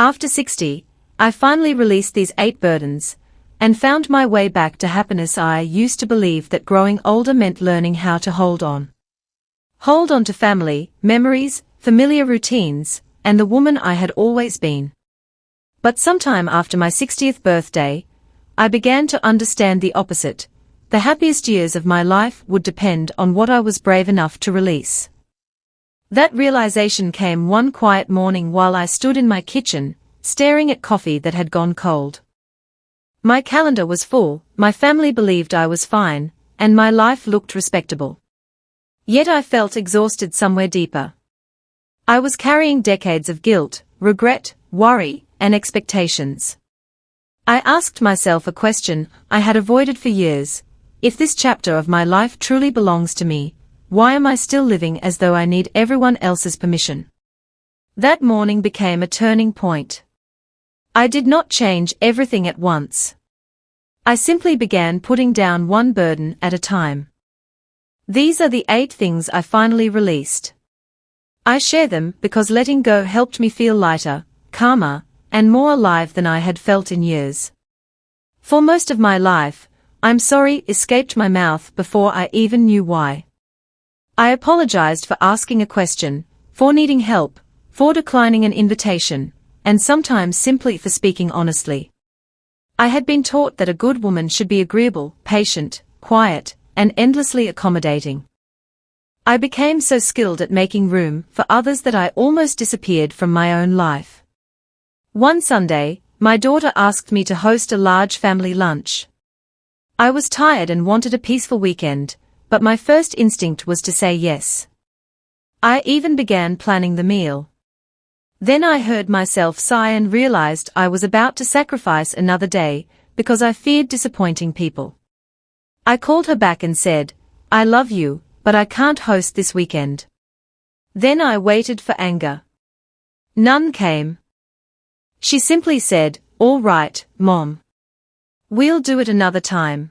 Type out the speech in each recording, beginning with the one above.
After 60, I finally released these 8 burdens, and found my way back to happiness. I used to believe that growing older meant learning how to hold on. Hold on to family, memories, familiar routines, and the woman I had always been. But sometime after my 60th birthday, I began to understand the opposite. The happiest years of my life would depend on what I was brave enough to release. That realization came one quiet morning while I stood in my kitchen, staring at coffee that had gone cold. My calendar was full, my family believed I was fine, and my life looked respectable. Yet I felt exhausted somewhere deeper. I was carrying decades of guilt, regret, worry, and expectations. I asked myself a question I had avoided for years. If this chapter of my life truly belongs to me, why am I still living as though I need everyone else's permission? That morning became a turning point. I did not change everything at once. I simply began putting down one burden at a time. These are the 8 things I finally released. I share them because letting go helped me feel lighter, calmer, and more alive than I had felt in years. For most of my life, "I'm sorry" escaped my mouth before I even knew why. I apologized for asking a question, for needing help, for declining an invitation, and sometimes simply for speaking honestly. I had been taught that a good woman should be agreeable, patient, quiet, and endlessly accommodating. I became so skilled at making room for others that I almost disappeared from my own life. One Sunday, my daughter asked me to host a large family lunch. I was tired and wanted a peaceful weekend, but my first instinct was to say yes. I even began planning the meal. Then I heard myself sigh and realized I was about to sacrifice another day, because I feared disappointing people. I called her back and said, "I love you, but I can't host this weekend." Then I waited for anger. None came. She simply said, "All right, Mom. We'll do it another time."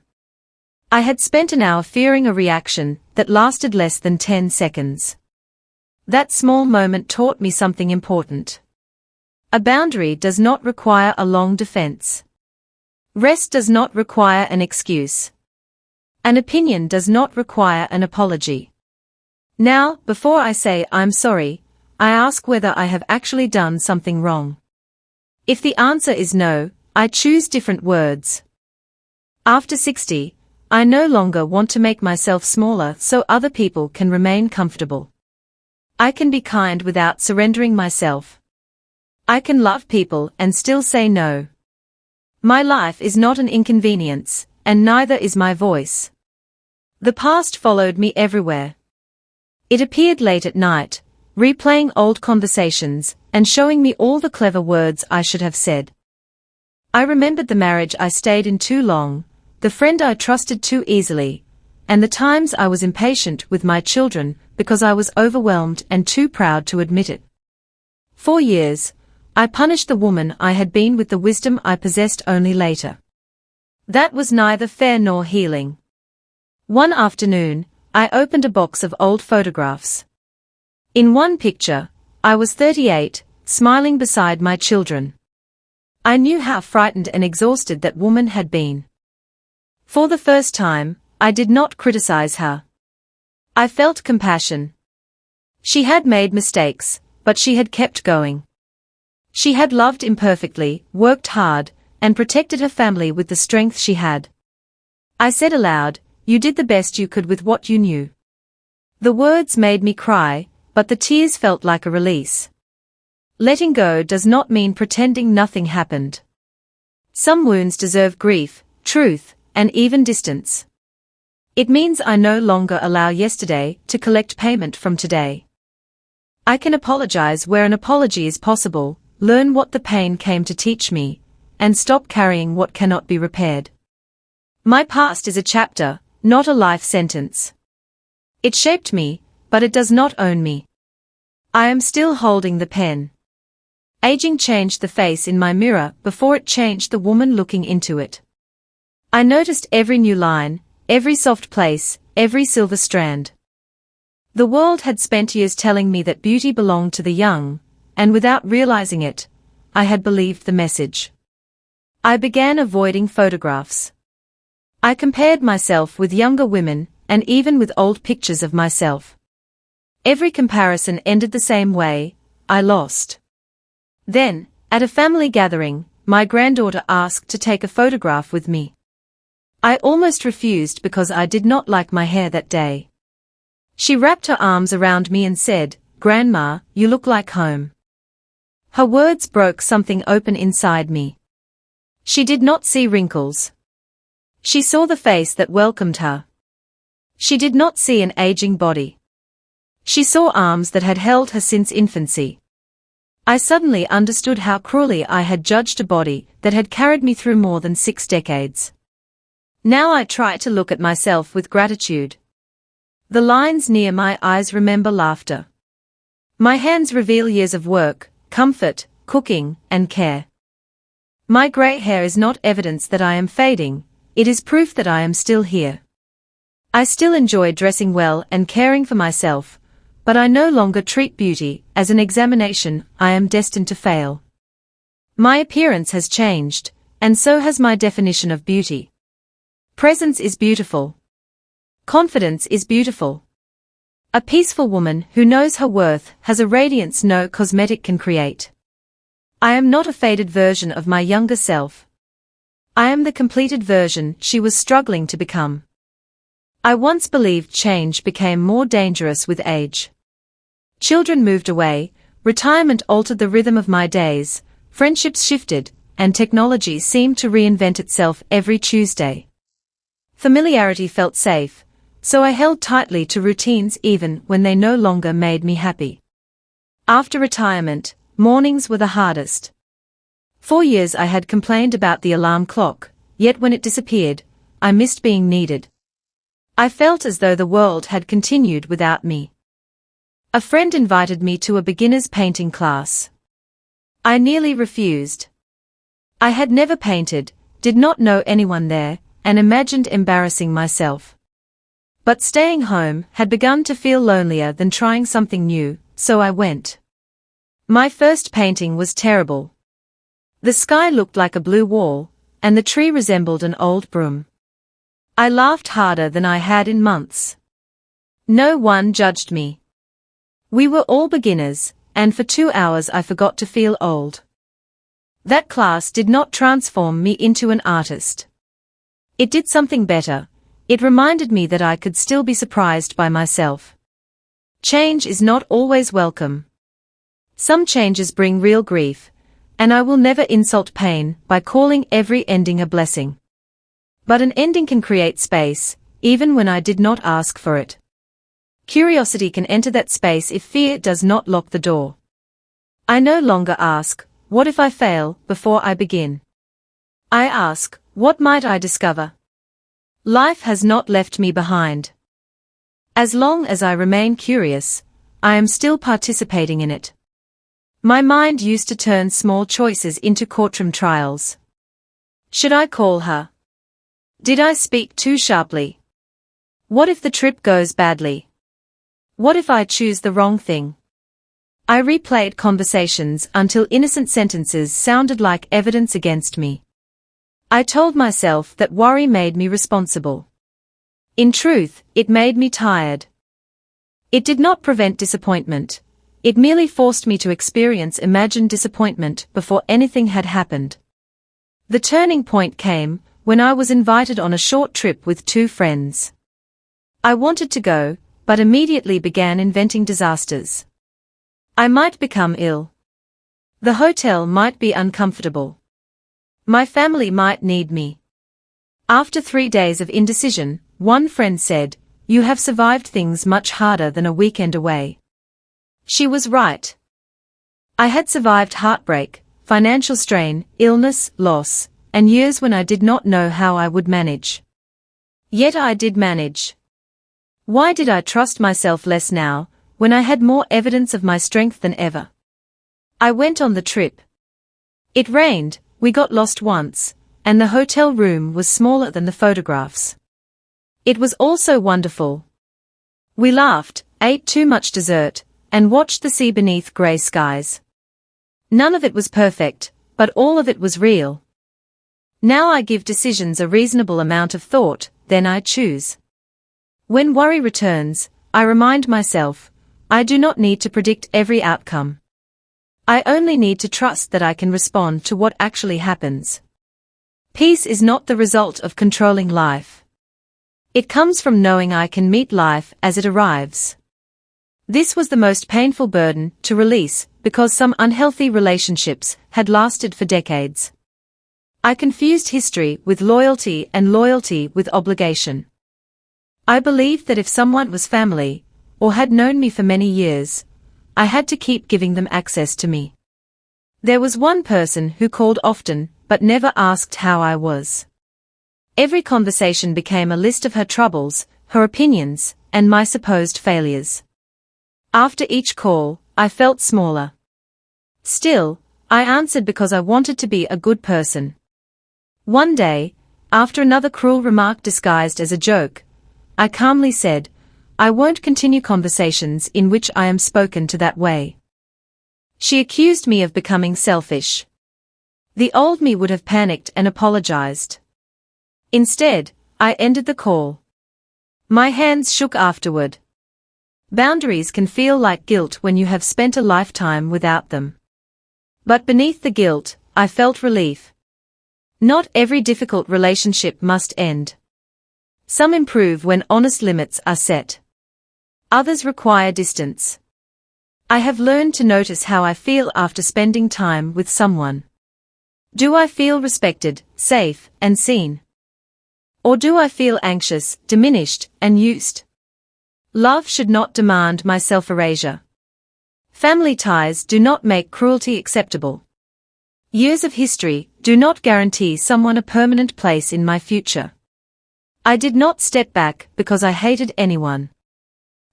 I had spent an hour fearing a reaction that lasted less than 10 seconds. That small moment taught me something important. A boundary does not require a long defense. Rest does not require an excuse. An opinion does not require an apology. Now, before I say "I'm sorry," I ask whether I have actually done something wrong. If the answer is no, I choose different words. After 60, I no longer want to make myself smaller so other people can remain comfortable. I can be kind without surrendering myself. I can love people and still say no. My life is not an inconvenience, and neither is my voice. The past followed me everywhere. It appeared late at night, replaying old conversations, and showing me all the clever words I should have said. I remembered the marriage I stayed in too long, the friend I trusted too easily, and the times I was impatient with my children because I was overwhelmed and too proud to admit it. For years, I punished the woman I had been with the wisdom I possessed only later. That was neither fair nor healing. One afternoon, I opened a box of old photographs. In one picture, I was 38, smiling beside my children. I knew how frightened and exhausted that woman had been. For the first time, I did not criticize her. I felt compassion. She had made mistakes, but she had kept going. She had loved imperfectly, worked hard, and protected her family with the strength she had. I said aloud, "You did the best you could with what you knew." The words made me cry, but the tears felt like a release. Letting go does not mean pretending nothing happened. Some wounds deserve grief, truth, and even distance. It means I no longer allow yesterday to collect payment from today. I can apologize where an apology is possible, learn what the pain came to teach me, and stop carrying what cannot be repaired. My past is a chapter, not a life sentence. It shaped me, but it does not own me. I am still holding the pen. Aging changed the face in my mirror before it changed the woman looking into it. I noticed every new line, every soft place, every silver strand. The world had spent years telling me that beauty belonged to the young, and without realizing it, I had believed the message. I began avoiding photographs. I compared myself with younger women, and even with old pictures of myself. Every comparison ended the same way: I lost. Then, at a family gathering, my granddaughter asked to take a photograph with me. I almost refused because I did not like my hair that day. She wrapped her arms around me and said, "Grandma, you look like home." Her words broke something open inside me. She did not see wrinkles. She saw the face that welcomed her. She did not see an aging body. She saw arms that had held her since infancy. I suddenly understood how cruelly I had judged a body that had carried me through more than 6 decades. Now I try to look at myself with gratitude. The lines near my eyes remember laughter. My hands reveal years of work, comfort, cooking, and care. My grey hair is not evidence that I am fading, it is proof that I am still here. I still enjoy dressing well and caring for myself, but I no longer treat beauty as an examination I am destined to fail. My appearance has changed, and so has my definition of beauty. Presence is beautiful. Confidence is beautiful. A peaceful woman who knows her worth has a radiance no cosmetic can create. I am not a faded version of my younger self. I am the completed version she was struggling to become. I once believed change became more dangerous with age. Children moved away, retirement altered the rhythm of my days, friendships shifted, and technology seemed to reinvent itself every Tuesday. Familiarity felt safe, so I held tightly to routines even when they no longer made me happy. After retirement, mornings were the hardest. 4 years I had complained about the alarm clock, yet when it disappeared, I missed being needed. I felt as though the world had continued without me. A friend invited me to a beginner's painting class. I nearly refused. I had never painted, did not know anyone there, and imagined embarrassing myself. But staying home had begun to feel lonelier than trying something new, so I went. My first painting was terrible. The sky looked like a blue wall, and the tree resembled an old broom. I laughed harder than I had in months. No one judged me. We were all beginners, and for 2 hours I forgot to feel old. That class did not transform me into an artist. It did something better. It reminded me that I could still be surprised by myself. Change is not always welcome. Some changes bring real grief, and I will never insult pain by calling every ending a blessing. But an ending can create space, even when I did not ask for it. Curiosity can enter that space if fear does not lock the door. I no longer ask, "What if I fail?" before I begin. I ask, "What might I discover?" Life has not left me behind. As long as I remain curious, I am still participating in it. My mind used to turn small choices into courtroom trials. Should I call her? Did I speak too sharply? What if the trip goes badly? What if I choose the wrong thing? I replayed conversations until innocent sentences sounded like evidence against me. I told myself that worry made me responsible. In truth, it made me tired. It did not prevent disappointment. It merely forced me to experience imagined disappointment before anything had happened. The turning point came when I was invited on a short trip with 2 friends. I wanted to go, but immediately began inventing disasters. I might become ill. The hotel might be uncomfortable. My family might need me. After 3 days of indecision, one friend said, "You have survived things much harder than a weekend away." She was right. I had survived heartbreak, financial strain, illness, loss, and years when I did not know how I would manage. Yet I did manage. Why did I trust myself less now, when I had more evidence of my strength than ever? I went on the trip. It rained, we got lost once, and the hotel room was smaller than the photographs. It was also wonderful. We laughed, ate too much dessert, and watched the sea beneath grey skies. None of it was perfect, but all of it was real. Now I give decisions a reasonable amount of thought, then I choose. When worry returns, I remind myself, I do not need to predict every outcome. I only need to trust that I can respond to what actually happens. Peace is not the result of controlling life. It comes from knowing I can meet life as it arrives. This was the most painful burden to release because some unhealthy relationships had lasted for decades. I confused history with loyalty and loyalty with obligation. I believed that if someone was family, or had known me for many years, I had to keep giving them access to me. There was one person who called often, but never asked how I was. Every conversation became a list of her troubles, her opinions, and my supposed failures. After each call, I felt smaller. Still, I answered because I wanted to be a good person. One day, after another cruel remark disguised as a joke, I calmly said, I won't continue conversations in which I am spoken to that way. She accused me of becoming selfish. The old me would have panicked and apologized. Instead, I ended the call. My hands shook afterward. Boundaries can feel like guilt when you have spent a lifetime without them. But beneath the guilt, I felt relief. Not every difficult relationship must end. Some improve when honest limits are set. Others require distance. I have learned to notice how I feel after spending time with someone. Do I feel respected, safe, and seen? Or do I feel anxious, diminished, and used? Love should not demand my self-erasure. Family ties do not make cruelty acceptable. Years of history do not guarantee someone a permanent place in my future. I did not step back because I hated anyone.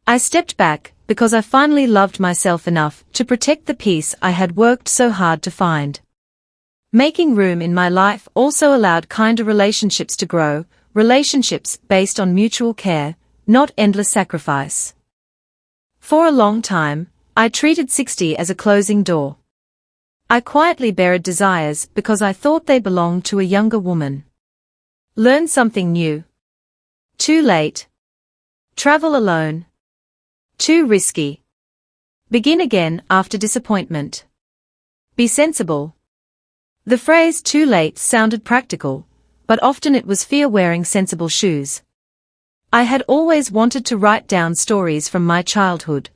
I stepped back because I finally loved myself enough to protect the peace I had worked so hard to find. Making room in my life also allowed kinder relationships to grow, relationships based on mutual care, not endless sacrifice. For a long time, I treated 60 as a closing door. I quietly buried desires because I thought they belonged to a younger woman. Learn something new. Too late. Travel alone. Too risky. Begin again after disappointment. Be sensible. The phrase too late sounded practical, but often it was fear wearing sensible shoes. I had always wanted to write down stories from my childhood.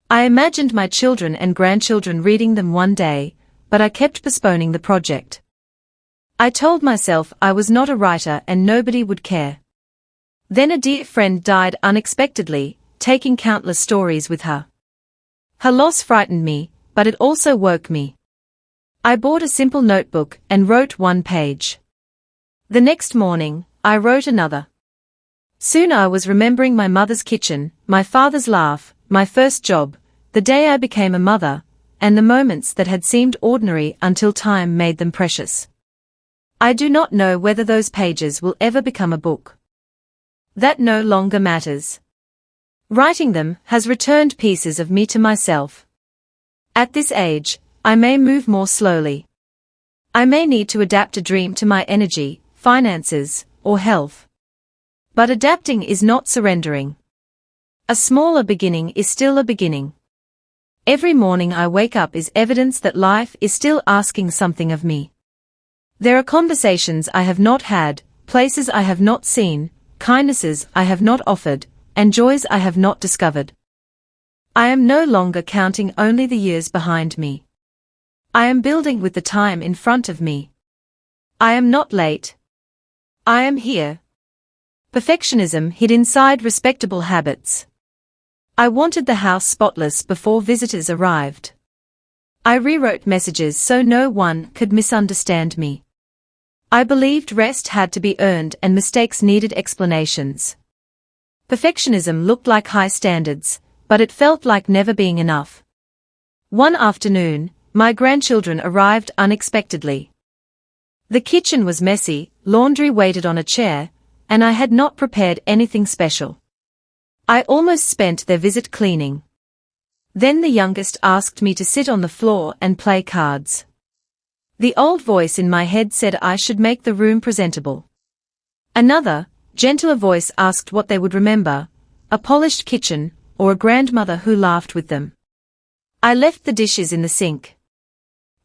I imagined my children and grandchildren reading them one day, but I kept postponing the project. I told myself I was not a writer and nobody would care. Then a dear friend died unexpectedly, taking countless stories with her. Her loss frightened me, but it also woke me. I bought a simple notebook and wrote one page. The next morning, I wrote another. Soon I was remembering my mother's kitchen, my father's laugh, my first job, the day I became a mother, and the moments that had seemed ordinary until time made them precious. I do not know whether those pages will ever become a book. That no longer matters. Writing them has returned pieces of me to myself. At this age, I may move more slowly. I may need to adapt a dream to my energy, finances, or health. But adapting is not surrendering. A smaller beginning is still a beginning. Every morning I wake up is evidence that life is still asking something of me. There are conversations I have not had, places I have not seen, kindnesses I have not offered, and joys I have not discovered. I am no longer counting only the years behind me. I am building with the time in front of me. I am not late. I am here. Perfectionism hid inside respectable habits. I wanted the house spotless before visitors arrived. I rewrote messages so no one could misunderstand me. I believed rest had to be earned and mistakes needed explanations. Perfectionism looked like high standards, but it felt like never being enough. One afternoon, my grandchildren arrived unexpectedly. The kitchen was messy, laundry waited on a chair, and I had not prepared anything special. I almost spent their visit cleaning. Then the youngest asked me to sit on the floor and play cards. The old voice in my head said I should make the room presentable. Another, gentler voice asked what they would remember, a polished kitchen, or a grandmother who laughed with them. I left the dishes in the sink.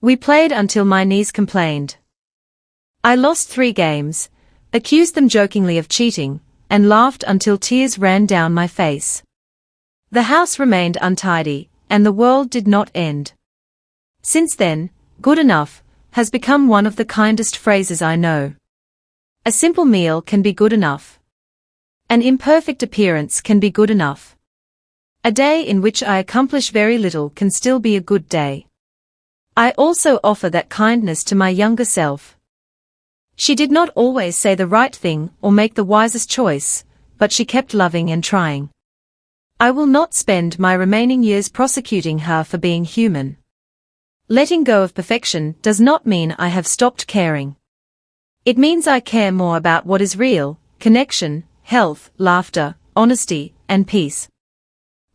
We played until my knees complained. I lost 3 games, accused them jokingly of cheating, and laughed until tears ran down my face. The house remained untidy, and the world did not end. Since then, good enough has become one of the kindest phrases I know. A simple meal can be good enough. An imperfect appearance can be good enough. A day in which I accomplish very little can still be a good day. I also offer that kindness to my younger self. She did not always say the right thing or make the wisest choice, but she kept loving and trying. I will not spend my remaining years prosecuting her for being human. Letting go of perfection does not mean I have stopped caring. It means I care more about what is real: connection, health, laughter, honesty, and peace.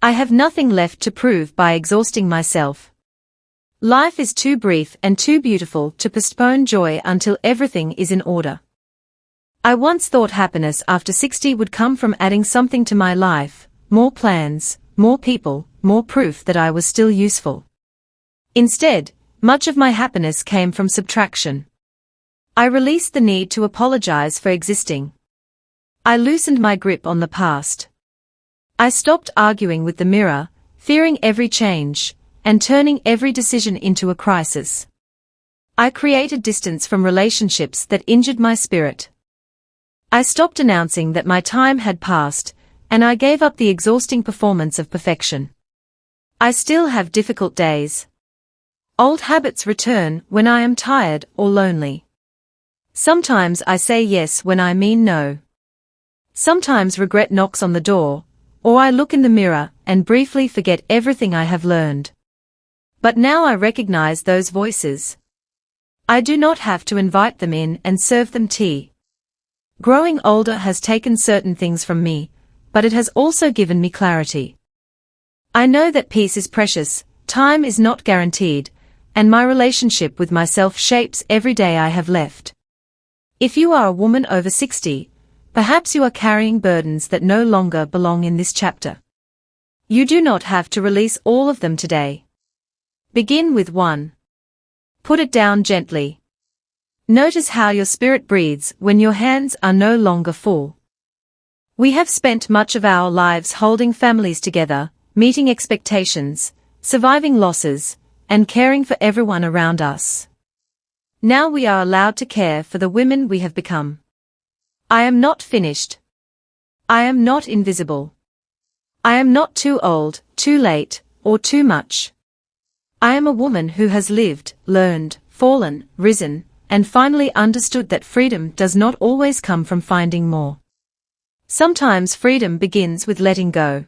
I have nothing left to prove by exhausting myself. Life is too brief and too beautiful to postpone joy until everything is in order. I once thought happiness after 60 would come from adding something to my life: more plans, more people, more proof that I was still useful. Instead, much of my happiness came from subtraction. I released the need to apologize for existing. I loosened my grip on the past. I stopped arguing with the mirror, fearing every change, and turning every decision into a crisis. I created distance from relationships that injured my spirit. I stopped announcing that my time had passed, and I gave up the exhausting performance of perfection. I still have difficult days. Old habits return when I am tired or lonely. Sometimes I say yes when I mean no. Sometimes regret knocks on the door, or I look in the mirror and briefly forget everything I have learned. But now I recognize those voices. I do not have to invite them in and serve them tea. Growing older has taken certain things from me, but it has also given me clarity. I know that peace is precious, time is not guaranteed, and my relationship with myself shapes every day I have left. If you are a woman over 60, perhaps you are carrying burdens that no longer belong in this chapter. You do not have to release all of them today. Begin with 1. Put it down gently. Notice how your spirit breathes when your hands are no longer full. We have spent much of our lives holding families together, meeting expectations, surviving losses, and caring for everyone around us. Now we are allowed to care for the women we have become. I am not finished. I am not invisible. I am not too old, too late, or too much. I am a woman who has lived, learned, fallen, risen, and finally understood that freedom does not always come from finding more. Sometimes freedom begins with letting go.